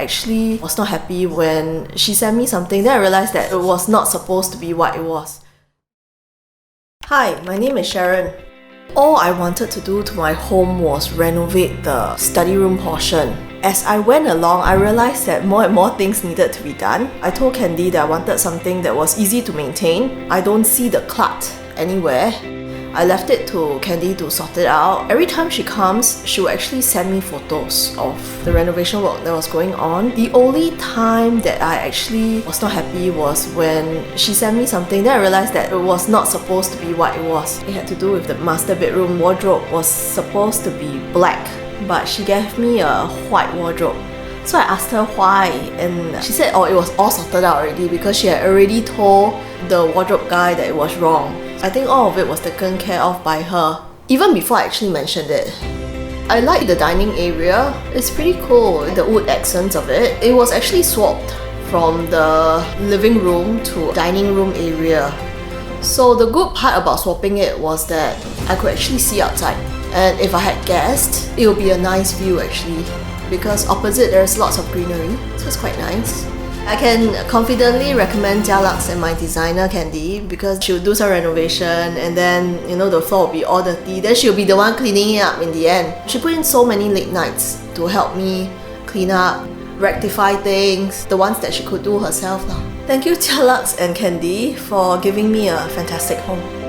actually was not happy when she sent me something. Then I realized that it was not supposed to be what it was. Hi, my name is Sharon. All I wanted to do to my home was renovate the study room portion. As I went along, I realized that more and more things needed to be done. I told Candy that I wanted something that was easy to maintain. I don't see the clut anywhere. I left it to Candy to sort it out. Every time she comes, she will actually send me photos of the renovation work that was going on. The only time that I actually was not happy was when she sent me something. Then I realized that it was not supposed to be what it was. It had to do with the master bedroom wardrobe was supposed to be black, but she gave me a white wardrobe. So I asked her why, and she said it was all sorted out already because she had already told the wardrobe guy that it was wrong. I think all of it was taken care of by her, even before I actually mentioned it. I like the dining area. It's pretty cool, the wood accents of it. It was actually swapped from the living room to dining room area. So the good part about swapping it was that I could actually see outside. And if I had guessed, it would be a nice view actually, because opposite there's lots of greenery, so it's quite nice. I can confidently recommend Jialux and my designer Candy because she'll do some renovation and then the floor will be all dirty. Then she'll be the one cleaning it up in the end. She put in so many late nights to help me clean up, rectify things, the ones that she could do herself. Thank you Jialux and Candy for giving me a fantastic home.